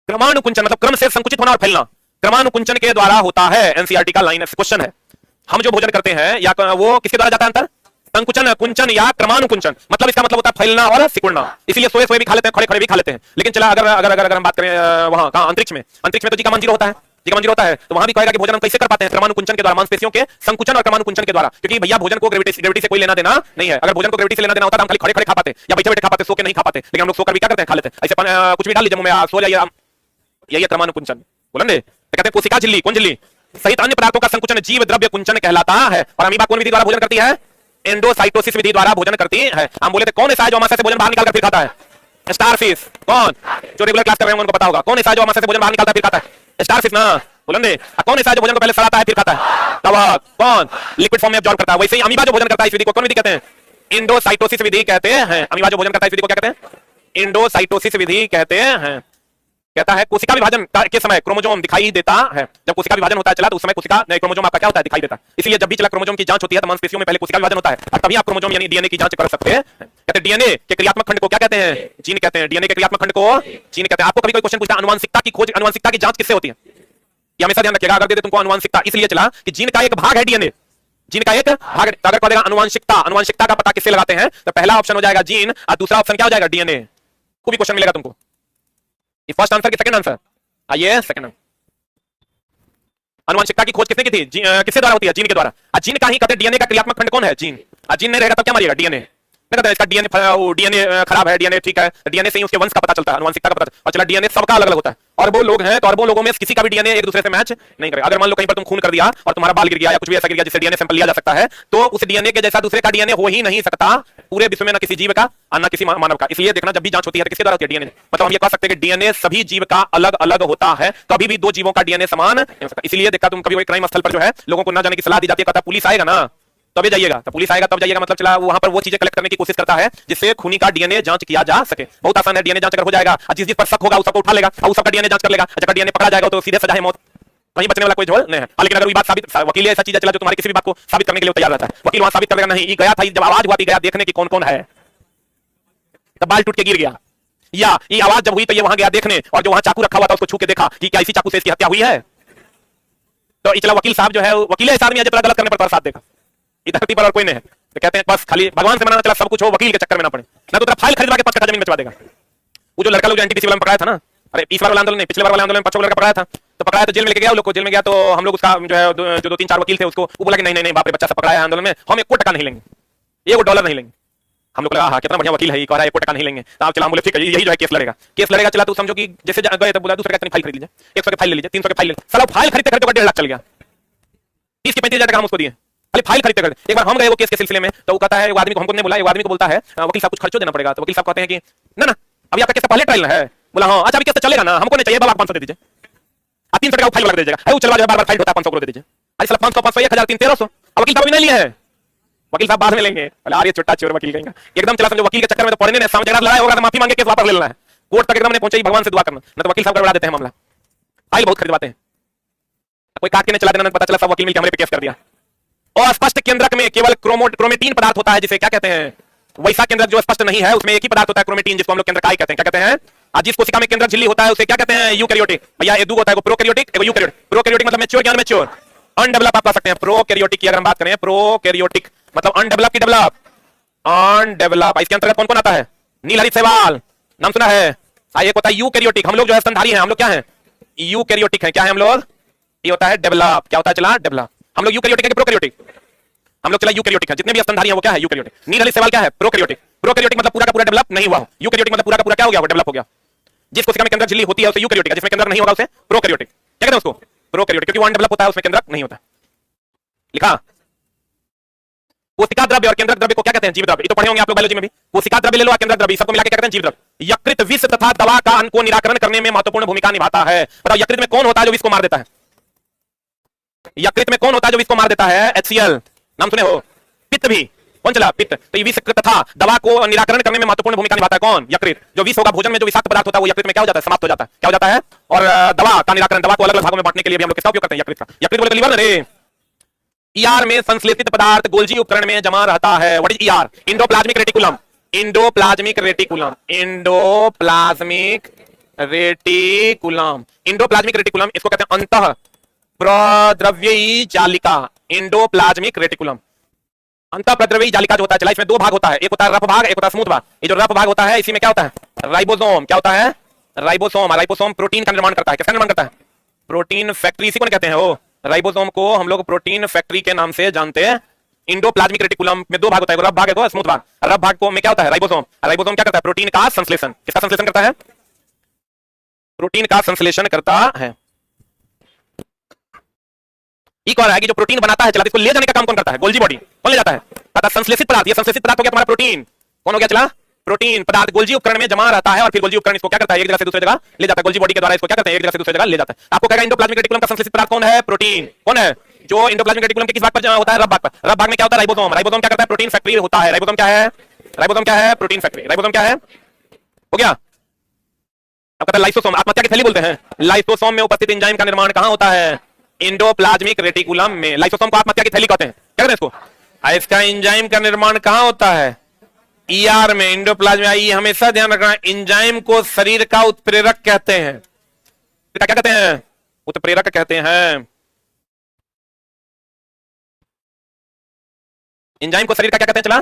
क्रमानुकुंचन, मतलब क्रम से संकुचित होना और फैलना, क्रमानुकुंचन के द्वारा होता है। एनसीईआरटी का लाइन क्वेश्चन है। हम जो भोजन करते हैं या वो किसके द्वारा जाता है अंतर, संकुचन, कुंचन या क्रमानुकुंचन। मतलब इसका मतलब होता है फैलना और सिकुड़ना। इसीलिए सोए सोए भी खा लेते हैं, खड़े खड़े भी खा लेते हैं। लेकिन चला अगर हम बात करें वहां कहां, अंतरिक्ष में तो जी का मन जीरो होता है, जी का मन जीरो होता है, तो वहां भी कहेगा कि भोजन हम कैसे कर पाते हैं, क्रमानुकुंचन के द्वारा, मांसपेशियों के संकुचन और क्रमानुकुंचन के द्वारा। क्योंकि भैया भोजन को ग्रेविटी से कोई लेना देना नहीं है। अगर भोजन को ग्रेविटी से लेना देना होता तो हम खाली खड़े खड़े खा पाते या बैठे बैठे खा पाते, सो के नहीं खा पाते। लेकिन हम लोग सोकर भी क्या करते हैं, खा लेते हैं। ऐसे कुछ भी डाल लीजिए मुंह में, सो जाइए, यही है क्रमानुकुंचन। बोलेंगे तो कहते हैं कोशिका झिल्ली, कौन झिल्ली, सहित अन्य पदार्थों का संकुचन जीव द्रव्य कुंचन कहलाता है। और अमीबा कौन विधि द्वारा भोजन करती है, एंडोसाइटोसिस विधि द्वारा भोजन करती है। हम बोले थे कौन ऐसा है जो अमाशय से भोजन बाहर निकालकर फिर खाता है, स्टारफिश। कौन, जो रेगुलर क्लास कर रहे हैं उनको पता होगा, कौन ऐसा है जो अमाशय से भोजन बाहर निकालता है फिर खाता है, स्टारफिश ना। बोलेंगे कौन ऐसा है जो भोजन को पहले सड़ाता है फिर खाता है, कवक। कौन, लिक्विड फॉर्म में अब्जॉर्ब करता है। वैसे ही अमीबा जो भोजन करता है इस विधि को कौन विधि कहते हैं, इंडोसाइटोसिस विधि कहते हैं। अमीबा जो भोजन करता है इस विधि को क्या कहते हैं, इंडोसाइटोसिस विधि कहते हैं। कहता है कोशिका विभाजन के समय क्रोमोसोम दिखाई देता है। जब कोशिका विभाजन होता है चला तो उस समय कोशिका क्रोमोसोम आपका क्या होता है, दिखाई देता है। इसलिए जब भी चला क्रोमोसोम की जांच होती है तो मांसपेशियों में पहले कोशिका विभाजन होता है और तभी आप क्रोमोसोम यानी डीएनए की जांच कर सकते हैं। कहते हैं डीएनए के क्रियात्मक खंड को क्या कहते हैं, जीन कहते हैं। डीएनए के क्रियात्मक खंड को जीन कहते हैं। आपको कभी कोई क्वेश्चन पूछता है अनुवांशिकता की खोज, अनुवांशिकता की जांच किससे होती है, ये हमेशा ध्यान रखिएगा। अगर दे तुमको अनुवांशिकता, इसलिए चला कि जीन का एक भाग है डीएनए, जीन का एक भाग। तो अगर कहेगा अनुवांशिकता, अनुवांशिकता का पता किससे लगाते हैं, तो पहला ऑप्शन हो जाएगा जीन और दूसरा ऑप्शन क्या हो जाएगा, डीएनए। को भी क्वेश्चन मिलेगा तुमको। ये फर्स्ट आंसर कि सेकंड आंसर, आइए सेकंड। अनुवांशिकता की खोज किसने की थी, किसके द्वारा होती है, जीन के द्वारा। जीन का ही कहते हैं डीएनए का क्रियात्मक खंड कौन है, जीन। जीन नहीं रहेगा तब क्या मारिएगा, डीएनए। कहते हैं इसका डीएनए खराब है, डीएनए ठीक है, डीएनए से ही उसके वंश का पता चलता है, अनुवांशिकता का पता। और चला डीएनए सबका अलग अलग होता है, और वो लोग हैं तो अरबों लोगों में किसी का भी डीएनए एक दूसरे से मैच नहीं करेगा। अगर मान लो कहीं पर तुम खून कर दिया और तुम्हारा बाल गिर गया या कुछ भी ऐसा गिर गया जिससे डीएनए सैंपल लिया जा सकता है, तो उस डीएनए के जैसा दूसरे का डीएनए हो ही नहीं सकता पूरे विश्व में, ना किसी जीव का और ना किसी मानव का। इसलिए देखना जब भी जांच होती है तो किसके द्वारा होती है, डीएनए। मतलब हम ये कह सकते हैं कि डीएनए सभी जीव का अलग अलग होता है, कभी भी दो जीवों का डीएनए समान नहीं हो सकता। इसलिए देखा तुम कभी कोई क्राइम स्थल पर जो है लोगों को ना जाने की सलाह दी जाती है, कहता पुलिस आएगा ना तभी जाइएगा, तो पुलिस आएगा तब जाइएगा। मतलब चला वहां पर वो चीजें कलेक्ट करने की कोशिश करता है जिससे खूनी का डीएनए जांच किया जा सके। बहुत आसान है, डीएनए जांच अगर हो जाएगा, जिस जिस पर शक होगा उस सबको उठा लेगा और उस सबका डीएनए जांच कर लेगा। जब डीएनए पकड़ा जाएगा तो सीधे सजा है मौत। वहीं बचने वाला कोई झोल नहीं है। लेकिन अगर ये बात साबित, वकील ऐसा चीज चला जो तुम्हारी किसी भी बात को साबित करने के लिए तैयार रहता है। वकील वहां साबित करेगा नहीं, ये गया था, जब आवाज हुआ थी गया देखने की कौन कौन है, तब बाल टूट के गिर गया, या ये आवाज जब हुई तो ये वहां गया देखने, और जो वहां चाकू रखा हुआ था उसको छू के देखा कि क्या इसी चाकू से इसकी हत्या हुई है। तो इचला वकील साहब जो है, वकील ऐसा आदमी है जो गलत करने पर साथ देगा। इस धरती पर और कोई नहीं है। तो कहते हैं बस खाली भगवान से मनाना चला सब कुछ हो, वकील के चक्कर में ना पड़े, ना तो तेरा फाइल खरीदवा के 5 कट्ठा जमीन बेचवा देगा। वो जो लड़का लोग जो एनटीपीसी वाला में पकड़ाया था ना, अरे इस बार वाला आंदोलन नहीं, पिछले बार वाला आंदोलन में 5 लड़का पकड़ाया था, तो पकड़ाया तो जेल में लेके गया, वो लोग को जेल में गया तो हम लोग उसका जो है जो 2-3-4 वकील थे उसको वो बोला कि नहीं नहीं नहीं बाप रे, बच्चा सब पकड़ाया है आंदोलन में, हम 1 टका नहीं लेंगे, $1 नहीं लेंगे। हम लोग लगा हाँ कितना बढ़िया वकील है, ये कह रहा है 1 टका नहीं लेंगे। तो आप चला, हम बोले ठीक है यही जो है केस लड़ेगा, केस लड़ेगा। चला तो समझो कि जैसे गए तो बोला दूसरे का फाइल खरीद लीजिए, 100 की फाइल ले लीजिए, 300 की फाइल ले लीजिए, साला फाइल खरीदते खरीदते 1.5 लाख चल गया, 30 के 35 हजार हम उसको दिए खाली फाइल खरीदते खरीदते। एक बार हम गए वो केस के सिलसिले में, तो वो कहता है, वो आदमी को हमको नहीं बोला, वो आदमी को बोलता है वकील साहब कुछ खर्चो देना पड़ेगा। तो वकील साहब कहते हैं कि ना ना अभी आपका केस पहले ट्रायल है। बोला हाँ अच्छा अभी केस चलेगा ना, हमको नहीं चाहिए बाबा, 500 दे दीजिए, आप 300 का फाइल लगा दीजिएगा, अरे वो चलवा बार बार फाइल होता है 500 दे दीजिए, अरे साला 500 500 1000 3 1300, अब वकील साहब भी नहीं लिए है, वकील साहब बाद में लेंगे। अरे छोटा चोर वकील कहेंगे एकदम चला समझो वकील के चक्कर में तो पड़ने ने सामने झगड़ा लड़ाई होगा तो माफी मांगे केस वापस ले लेना है, कोर्ट तक एकदम नहीं पहुंचे, भगवान से दुआ करना, ना तो वकील साहब गड़बड़ा देते हैं मामला। फाइल बहुत खरीदवाते हैं, कोई काट के नहीं चला देना, पता चला सब वकील मिलकर हमारे पे केस कर दिया। और स्पष्ट केंद्रक में केवल क्रोमेटीन पदार्थ होता है, जिसे क्या कहते हैं, वैसा केंद्रक जो स्पष्ट नहीं है उसमें एक ही पदार्थ होता है क्रोमेटीन, जिसको हम लोग केंद्रक कहते हैं। क्या कहते हैं? जिस कोशिका में केंद्रक झिल्ली होता है उसे क्या कहते हैं? यूकैरियोटिक। भैया ये दो होता है, प्रोकैरियोटिक एवं यूकैरियोटिक। प्रोकैरियोटिक मतलब मैच्योर, ज्ञान मैच्योर, अनडेवलप आप कह सकते हैं। प्रोकैरियोटिक की अगर हम बात करें, प्रोकैरियोटिक मतलब अनडेवलप की डेवलप, अनडेवलप। इसके अंतर्गत कौन कौन आता है? नीलहरित शैवाल नाम सुना है? एक होता है यूकैरियोटिक, हम लोग जो है स्तनधारी हैं, हम लोग क्या हैं? यूकैरियोटिक हैं। क्या है हम लोग? ये होता है डेवलप। क्या होता है? चला डेवलप। हम लोग यूकैरियोटिक है कि प्रोकैरियोटिक? हम लोग चला यूकैरियोटिक है। जितने भी स्तनधारी हैं वो क्या है? यूकैरियोटिक। नीलहरित शैवाल क्या है? प्रोकैरियोटिक। प्रोकैरियोटिक मतलब पूरा का पूरा डेवलप नहीं हुआ हो, यूकैरियोटिक मतलब पूरा का पूरा क्या हो गया? वो डेवलप हो गया। जिस कोशिका में केंद्रक झिल्ली होती है उसे यूकैरियोटिक है, जिसमें केंद्रक नहीं होगा उसे प्रोकैरियोटिक। क्या कहते हैं उसको? प्रोकैरियोटिक, क्योंकि वो अनडेवलप होता है, उसमें केंद्रक नहीं होता। लिखा। कोशिका द्रव्य और केंद्रक द्रव्य को क्या कहते हैं? जीव द्रव्य। ये तो पढ़े होंगे आप लोग बायोलॉजी में भी। कोशिका द्रव्य ले लो, केंद्रक द्रव्य, सबको मिलाकर क्या कहते हैं? जीव द्रव्य। यकृत विष तथा दवा का को निराकरण करने में महत्वपूर्ण भूमिका निभाता है। बताओ यकृत में कौन होता है जो विष को मार देता है? यकृत में कौन होता है जो विष को मार देता है? HCl नाम सुने हो? पित्त भी कौन चला? पित्त। तो ये विष तथा दवा को निराकरण करने में महत्वपूर्ण भूमिका निभाता है कौन? यकृत। जो विष होगा भोजन में, जो विषाक्त पदार्थ होता है वो यकृत में क्या हो जाता है? समाप्त हो जाता है। क्या हो जाता है? और दवा का निराकरण, दवा को अलग अलग भागों में बांटने के लिए भी हम लोग किसका उपयोग करते हैं? यकृत का। यकृत बोले तो लीवर रे। ER में संश्लेषित पदार्थ गोल्जी उपकरण में जमा रहता है। What is ER? Endoplasmic reticulum. Endoplasmic reticulum. Endoplasmic reticulum. Endoplasmic reticulum इसको कहते हैं अंतः प्रद्रव्यी जालिका। इंडोप्लाज्मिक रेटिकुलम अंतः प्रद्रव्यी जालिका जो होता है, चला इसमें 2 भाग होता है, एक होता है रफ भाग, एक होता है स्मूथ भाग। ये जो रफ भाग होता है इसी में क्या होता है? राइबोसोम। क्या होता है? राइबोसोम। राइबोसोम प्रोटीन का निर्माण करता है। किसका निर्माण करता है? प्रोटीन फैक्ट्री, इसी को कहते हैं वो राइबोसोम को हम लोग प्रोटीन फैक्ट्री के नाम से जानते हैं। इंडोप्लाज्मिक रेटिकुलम में 2 भाग होता है, रफ भाग है, स्मूथ भाग। रफ भाग को में क्या होता है? राइबोसोम। राइबोसोम क्या करता है? प्रोटीन का संश्लेषण। किसका संश्लेषण करता है? प्रोटीन का संश्लेषण करता है। एक और है कि जो प्रोटीन बनाता है, चला इसको ले जाने का काम कौन करता है? Golgi body. कौन ले जाता है? पता संश्लेषित पदार्थ। ये संश्लेषित पदार्थ हो गया तुम्हारा प्रोटीन। कौन हो गया? चला प्रोटीन पदार्थ गोल्जी उपकरण में जमा रहता है और फिर गोल्जी उपकरण इसको क्या करता है? एक जगह से दूसरी जगह ले जाता है। गोल्जी बॉडी के द्वारा इसको क्या करता है? एक जगह से दूसरी जगह ले जाता है। आपको कहेगा इंडोप्लाज्मिक रेटिकुलम का संश्लेषित पदार्थ कौन है? प्रोटीन। कौन है? जो इंडोप्लाज्मिक रेटिकुलम के किस भाग पर जमा होता है? रफ भाग पर। रफ भाग में क्या होता है? राइबोसोम। राइबोसोम क्या करता है? प्रोटीन फैक्ट्री होता है। राइबोसोम क्या है? राइबोसोम क्या है? Protein factory. राइबोसोम क्या है? हो गया। अब कहता है लाइसोसोम। आत्महत्या की थैली बोलते हैं। लाइसोसोम में उपस्थित एंजाइम का निर्माण कहां होता है? इंडोप्लाज्मिक रेटिकुलम में। लाइसोसोम को आत्महत्या की थैली कहते हैं। क्या कहते हैं इसको? इसका एंजाइम का निर्माण कहां होता है? ER में, इंडोप्लाज्मिक। ये हमेशा ध्यान रखना, एंजाइम को शरीर का उत्प्रेरक कहते हैं। क्या कहते हैं? उत्प्रेरक कहते हैं। एंजाइम को शरीर का क्या कहते हैं? चला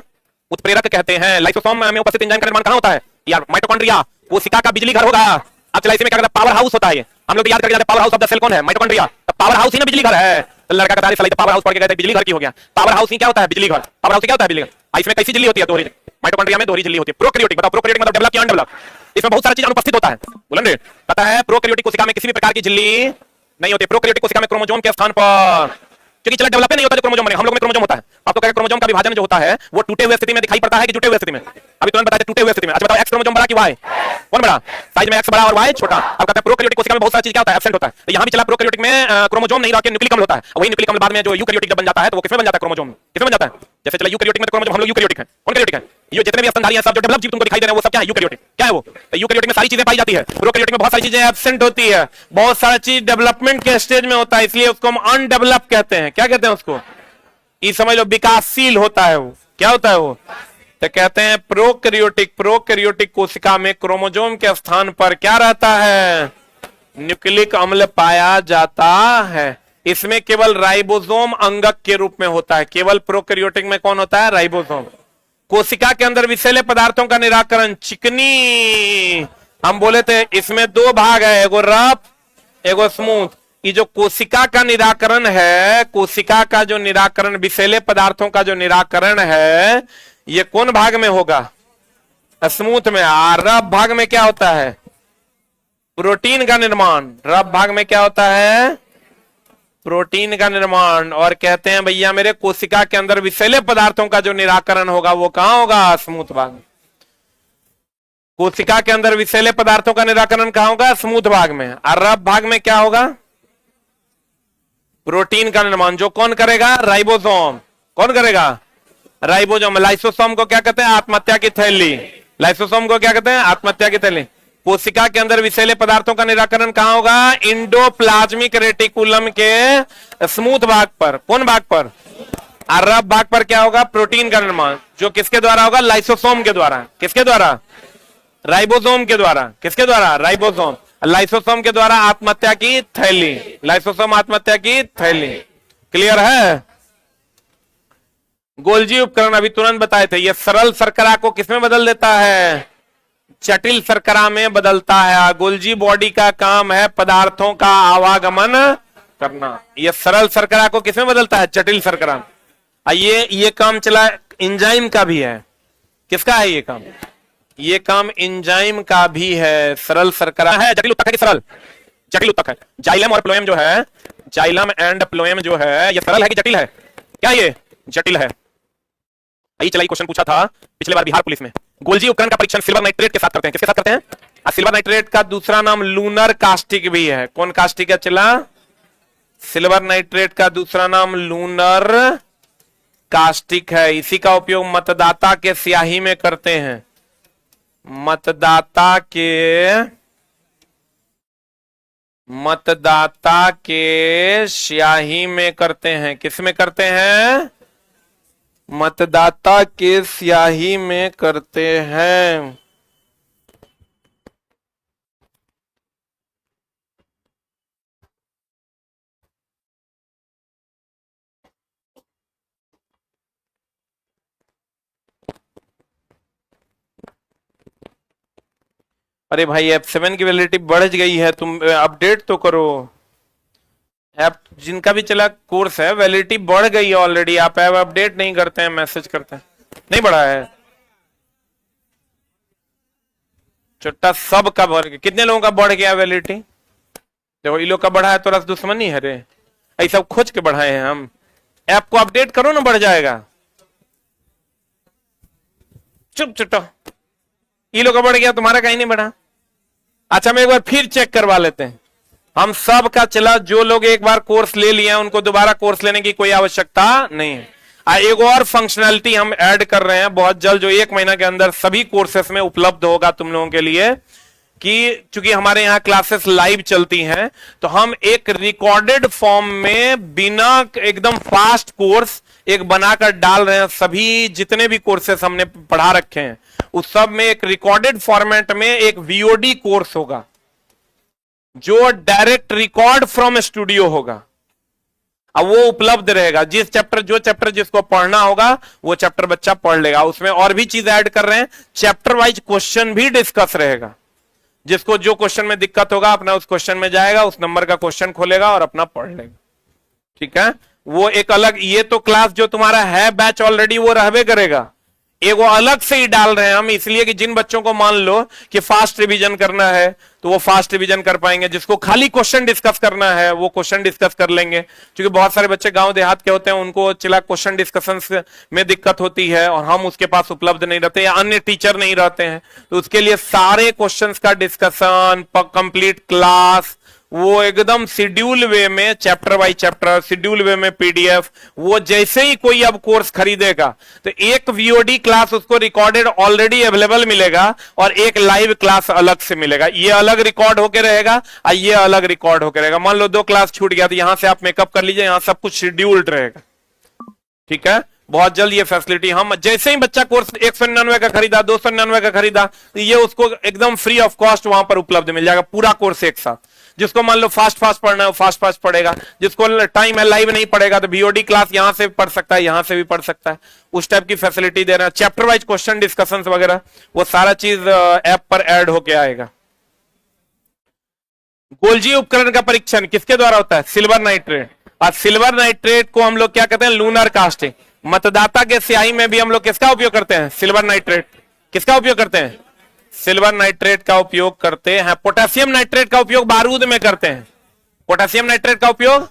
उत्प्रेरक कहते हैं। लाइसोसोम में उपस्थित एंजाइम का निर्माण कहां होता है? यार माइटोकॉन्ड्रिया, कोशिका का बिजली घर होगा। अब चला इसमें क्या करता है? पावर हाउस होता है। हम लोग याद करके जाते हैं power house of the cell कौन है? माइटोकॉन्ड्रिया। पावर हाउस ही ना बिजली घर है। तो लड़का कहता है पावर हाउस पढ़ के कहते हैं बिजली घर की हो गया। पावर हाउस ही क्या होता है? बिजली घर। पावर हाउस क्या होता है? बिजली घर। इसमें कैसी झिल्ली होती है? दोहरी। माइटोकॉन्ड्रिया में दोहरी झिल्ली होती है। प्रोकैरियोटिक बताओ, प्रोकैरियोटिक मतलब डेवलप या अनडेवलप? इसमें बहुत सारी चीज अनुपस्थित होता है। बोलन रे पता है? प्रोकैरियोटिक कोशिका में किसी भी प्रकार की झिल्ली नहीं होती। प्रोकैरियोटिक कोशिका में क्रोमोसोम के स्थान पर, क्योंकि चला डेवलप नहीं होता जो क्रोमोसोम बने, हम लोग में क्रोमोसोम होता है। आपको कहेगा क्रोमोसोम का विभाजन जो होता है वो टूटे हुए स्थिति में दिखाई पड़ता है कि जुटे हुए स्थिति में? अभी तुरंत बताते टूटे हुए स्थिति में। अच्छा बताओ, एक्स क्रोमोसोम बड़ा कि वाई? कौन बड़ा? साइज में एक्स बड़ा और वाई छोटा। अब कहते हैं प्रोकैरियोटिक कोशिका में बहुत सारी चीज क्या होता है? एब्सेंट होता है। तो यहां भी चला प्रोकैरियोटिक में क्रोमोसोम नहीं रह के न्यूक्लिक अम्ल होता है। वही न्यूक्लिक अम्ल बाद में जो यूकैरियोटिक जब बन जाता है तो वो किसमें बन जाता है? क्रोमोसोम। किसमें बन जाता है? जैसे चला यूकैरियोटिक में तो क्रोमोसोम, हम लोग यूकैरियोटिक है। कौन कैरियोटिक है? ये जितने भी स्तनधारी हैं सब जो डेवलप जीव तुमको दिखाई दे रहे हैं वो सब क्या है? यूकैरियोटिक। क्या है वो? तो यूकैरियोटिक में सारी चीजें पाई जाती है, प्रोकैरियोटिक में बहुत सारी चीजें एब्सेंट होती है, बहुत सारी चीज डेवलपमेंट के स्टेज में होता है, इसलिए उसको हम अनडेवलप कहते हैं। क्या कहते हैं उसको? ये समझ लो विकासशील होता है वो। क्या होता है वो? तो कहते हैं प्रोकैरियोटिक। प्रोकैरियोटिक कोशिका में क्रोमोसोम के स्थान पर क्या रहता है? न्यूक्लिक अम्ल पाया जाता है। इसमें केवल राइबोसोम अंगक के रूप में होता है। केवल प्रोकैरियोटिक में कौन होता है? राइबोसोम। कोशिका के अंदर विषैले पदार्थों का निराकरण, चिकनी, हम बोले थे इसमें दो भाग है, एगो रफ एगो स्मूथ। ये जो कोशिका का निराकरण है, कोशिका का जो निराकरण, विषैले पदार्थों का जो निराकरण है, ये कौन भाग में होगा? स्मूथ में। और रफ भाग में क्या होता है? प्रोटीन का निर्माण। रफ भाग में क्या होता है? प्रोटीन का निर्माण। और कहते हैं भैया मेरे कोशिका के अंदर विषैले पदार्थों का जो निराकरण होगा वो कहां होगा? स्मूथ भाग में। कोशिका के अंदर विषैले पदार्थों का निराकरण कहां होगा? स्मूथ भाग में। और रफ भाग में क्या होगा? प्रोटीन का निर्माण। जो कौन करेगा? राइबोसोम। कौन करेगा? राइबोसोम। लाइसोसोम को क्या कहते हैं? आत्महत्या की थैली। लाइसोसोम को क्या कहते हैं? आत्महत्या की थैली। कोशिका के अंदर विषैले पदार्थों का निराकरण कहां होगा? इंडोप्लाज्मिक रेटिकुलम के स्मूथ भाग पर। कौन भाग पर? और रफ भाग पर क्या होगा? प्रोटीन का निर्माण। जो किसके द्वारा होगा? लाइसोसोम के द्वारा। किसके द्वारा? राइबोसोम के द्वारा। किसके द्वारा? राइबोसोम। लाइसोसोम के द्वारा आत्महत्या की थैली। लाइसोसोम आत्महत्या की थैली। क्लियर है? गोल्जी उपकरण अभी तुरंत बताए थे। ये सरल शर्करा को किसमें बदल देता है? जटिल शर्करा में बदलता है। गोल्जी बॉडी का काम है पदार्थों का आवागमन करना। ये सरल शर्करा को किसमें बदलता है? जटिल शर्करा। ये काम चला एंजाइम का भी है। किसका है ये काम? ये काम एंजाइम का भी है। सरल शर्करा है, जटिल उत्तक है कि सरल? जटिल उत्तक है। जाइलम और प्लोएम जो है, जाइलम एंड प्लोएम जो है, ये सरल है कि जटिल है? क्या ये? जटिल है। यही चला क्वेश्चन पूछा था पिछले बार बिहार पुलिस में। गोल्जी उपकरण का परीक्षण सिल्वर नाइट्रेट के साथ करते हैं। किसके साथ करते हैं? सिल्वर नाइट्रेट का दूसरा नाम लूनर कास्टिक भी है। कौन कास्टिक है? चला सिल्वर नाइट्रेट का दूसरा नाम लूनर कास्टिक है। इसी का उपयोग मतदाता के स्याही में करते हैं। मतदाता के स्याही में करते हैं। किस में करते हैं? मतदाता के स्याही में करते हैं। अरे भाई F7 की वैलिडिटी बढ़ गई है, तुम अपडेट तो करो। ऐप जिनका भी चला कोर्स है वैलिडिटी बढ़ गई है ऑलरेडी। आप ऐप अपडेट नहीं करते हैं, मैसेज करते हैं, नहीं बढ़ा है। चुट्टा सब का बढ़ गया। कितने लोगों का बढ़ गया वैलिडिटी? देखो ये लोग का बढ़ा है तो रस दुश्मनी है रे। ऐसा खोज के बढ़ाए हैं हम। ऐप को अपडेट करो ना, बढ़ जाएगा। चुप चुट्टा, ये लोग का बढ़ गया, तुम्हारा कहीं नहीं बढ़ा। अच्छा मैं एक बार फिर चेक करवा लेते हैं। हम सब का चला, जो लोग एक बार कोर्स ले लिए उनको दोबारा कोर्स लेने की कोई आवश्यकता नहीं है। एक और फंक्शनैलिटी हम ऐड कर रहे हैं बहुत जल्द, जो 1 महीना के अंदर सभी कोर्सेस में उपलब्ध होगा तुम लोगों के लिए। कि चूंकि हमारे यहाँ क्लासेस लाइव चलती हैं तो हम एक रिकॉर्डेड फॉर्म में बिना एकदम फास्ट कोर्स एक बनाकर डाल रहे हैं। सभी जितने भी कोर्सेस हमने पढ़ा रखे हैं उस सब में एक रिकॉर्डेड फॉर्मेट में एक वीओडी कोर्स होगा जो डायरेक्ट रिकॉर्ड फ्रॉम स्टूडियो होगा। अब वो उपलब्ध रहेगा। जो चैप्टर जिसको पढ़ना होगा वो चैप्टर बच्चा पढ़ लेगा। उसमें और भी चीज ऐड कर रहे हैं, चैप्टर वाइज क्वेश्चन भी डिस्कस रहेगा। जिसको जो क्वेश्चन में दिक्कत होगा अपना उस क्वेश्चन में जाएगा, उस नंबर का क्वेश्चन खोलेगा और अपना पढ़ लेगा। ठीक है, वो एक अलग, ये तो क्लास जो तुम्हारा है बैच ऑलरेडी वो रहबे करेगा। एक वो अलग से ही डाल रहे हैं हम, इसलिए कि जिन बच्चों को मान लो कि फास्ट रिवीजन करना है तो वो फास्ट रिवीजन कर पाएंगे। जिसको खाली क्वेश्चन डिस्कस करना है वो क्वेश्चन डिस्कस कर लेंगे। क्योंकि बहुत सारे बच्चे गांव देहात के होते हैं, उनको चला क्वेश्चन डिस्कशन में दिक्कत होती है और हम उसके पास उपलब्ध नहीं रहते या अन्य टीचर नहीं रहते हैं, तो उसके लिए सारे क्वेश्चंस का डिस्कशन, कंप्लीट क्लास वो एकदम शेड्यूल वे में, चैप्टर बाय चैप्टर, शेड्यूल वे में पीडीएफ, वो जैसे ही कोई अब कोर्स खरीदेगा तो एक वीओडी क्लास उसको रिकॉर्डेड ऑलरेडी अवेलेबल मिलेगा और एक लाइव क्लास अलग से मिलेगा। ये अलग रिकॉर्ड होके रहेगा और ये अलग रिकॉर्ड होके रहेगा। मान लो 2 क्लास छूट गया तो यहां से आप मेकअप कर लीजिए, यहां सब कुछ शेड्यूल्ड रहेगा। ठीक है, बहुत जल्द ये फैसिलिटी हम, जैसे ही बच्चा कोर्स 199 का खरीदा, 299 का खरीदा, तो ये उसको एकदम फ्री ऑफ कॉस्ट वहां पर उपलब्ध मिल जाएगा, पूरा कोर्स एक साथ। जिसको मान लो फास्ट पढ़ना है वो फास्ट पढ़ेगा, जिसको टाइम है लाइव नहीं पढ़ेगा तो वीओडी क्लास यहां से पढ़ सकता है, यहां से भी पढ़ सकता है। उस टाइप की फैसिलिटी दे रहे हैं। चैप्टर वाइज क्वेश्चन डिस्कशन वगैरह वो सारा चीज ऐप पर ऐड होके आएगा। गोल्जी उपकरण का परीक्षण किसके द्वारा होता है? Silver nitrate. और सिल्वर नाइट्रेट को हम लोग क्या कहते हैं? Lunar casting. मतदाता के स्याही में भी हम लोग किसका उपयोग करते हैं? Silver nitrate. किसका उपयोग करते हैं? सिल्वर नाइट्रेट का उपयोग करते हैं। पोटेशियम नाइट्रेट का उपयोग बारूद में करते हैं। पोटेशियम नाइट्रेट का उपयोग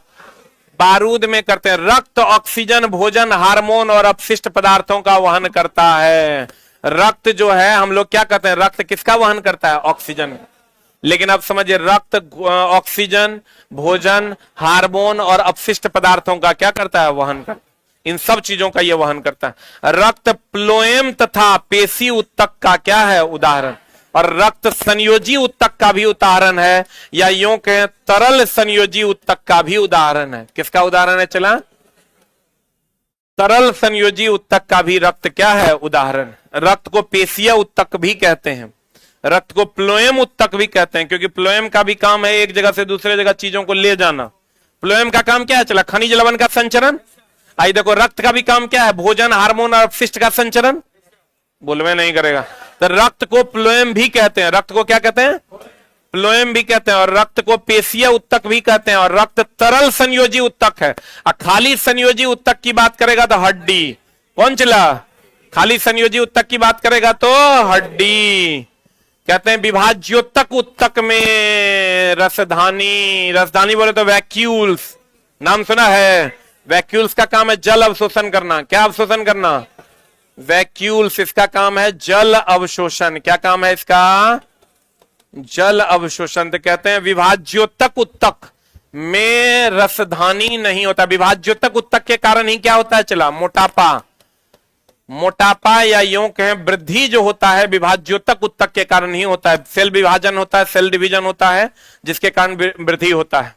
बारूद में करते हैं। रक्त ऑक्सीजन, भोजन, हार्मोन और अपशिष्ट पदार्थों का वहन करता है। रक्त जो है हम लोग क्या कहते हैं? रक्त किसका वहन करता है? ऑक्सीजन। लेकिन अब समझिए, रक्त ऑक्सीजन, भोजन, हार्मोन और अपशिष्ट पदार्थों का क्या करता है? वहन करता है। इन सब चीजों का यह वहन करता है। रक्त प्लोएम तथा पेशी उत्तक का क्या है? उदाहरण। और रक्त संयोजी उत्तक का भी उदाहरण है, या यूं कहें तरल संयोजी उत्तक का भी उदाहरण है। किसका उदाहरण है? चला, तरल संयोजी उत्तक का भी रक्त क्या है? उदाहरण। रक्त को पेशीय उत्तक भी कहते हैं, रक्त को प्लोएम उत्तक भी कहते हैं, क्योंकि प्लोएम का भी काम है एक जगह से दूसरे जगह चीजों को ले जाना। प्लोएम का काम क्या है? चला, खनिज लवण का संचरण। आई देखो, रक्त का भी काम क्या है? भोजन, हार्मोन और अपशिष्ट का संचरण। बोलवे नहीं करेगा। तो रक्त को प्लोएम भी कहते हैं। रक्त को क्या कहते हैं? प्लोएम भी कहते हैं। और रक्त को पेशीय उत्तक भी कहते हैं। और रक्त तरल संयोजी उत्तक है। और खाली संयोजी उत्तक की बात करेगा तो हड्डी। कौन चला? खाली संयोजी उत्तक की बात करेगा तो हड्डी। कहते हैं विभाज्योत्तक उत्तक में रसधानी। रसधानी बोले तो वैक्यूल्स, नाम सुना है? वैक्यूल्स का काम है जल अवशोषण करना। क्या अवशोषण करना? वैक्यूल्स, इसका काम है जल अवशोषण। क्या काम है इसका? जल अवशोषण। तो कहते हैं विभाज्योत्तक उत्तक में रसधानी नहीं होता। विभाज्योत्तक उत्तक के कारण ही क्या होता है? चला, मोटापा। मोटापा या यूं कहें वृद्धि जो होता है विभाज्योत्तक उत्तक के कारण ही होता है। सेल विभाजन होता है, सेल डिवीजन होता है, जिसके कारण वृद्धि होता है।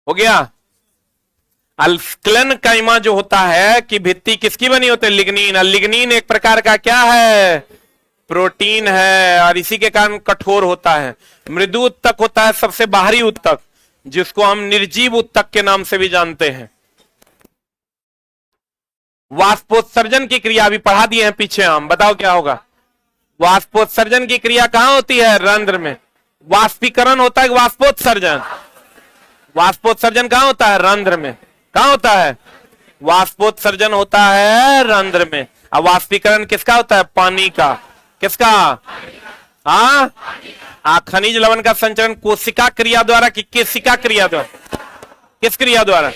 हो गया। अल्कलन काइमा जो होता है कि भित्ति किसकी बनी होती है? लिग्निन। लिग्निन एक प्रकार का क्या है? प्रोटीन है, और इसी के कारण कठोर होता है। मृदु उत्तक होता है सबसे बाहरी उत्तक, जिसको हम निर्जीव उत्तक के नाम से भी जानते हैं। वाष्पोत्सर्जन की क्रिया भी पढ़ा दिए हैं पीछे हम, बताओ क्या होगा? वाष्पोत्सर्जन की क्रिया कहां होती है? रंध्र में। वाष्पीकरण होता है, वाष्पोत्सर्जन। वाष्पोत्सर्जन कहां होता है? रंध्र में। कहां होता है? वाष्पोत्सर्जन होता है रंध्र में। अब वाष्पीकरण किसका होता है? पानी का। किसका? हाँ, खनिज लवण का संचरण कोशिका क्रिया द्वारा कि केशिका क्रिया द्वारा? किस क्रिया द्वारा?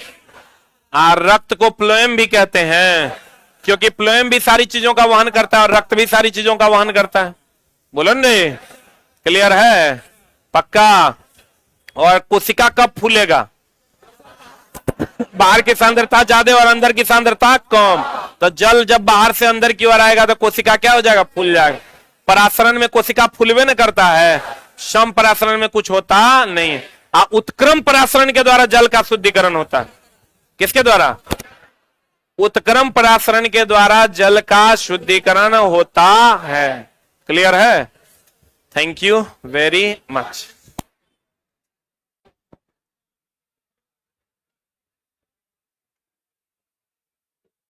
रक्त को प्लोएम भी कहते हैं, क्योंकि प्लोएम भी सारी चीजों का वहन करता है और रक्त भी सारी चीजों का वहन करता है। बोलो ने, क्लियर है? पक्का। और कोशिका कब फूलेगा? बाहर की सांद्रता ज्यादा और अंदर की सांद्रता कम। तो जल जब बाहर से अंदर की ओर आएगा तो कोशिका क्या हो जाएगा? फूल जाएगा। परासरण में कोशिका फूलवे न करता है, सम परासरण में कुछ होता नहीं। उत्क्रम परासरण के द्वारा जल का शुद्धिकरण होता है। किसके द्वारा? उत्क्रम परासरण के द्वारा जल का शुद्धिकरण होता है। क्लियर है? Thank you very much.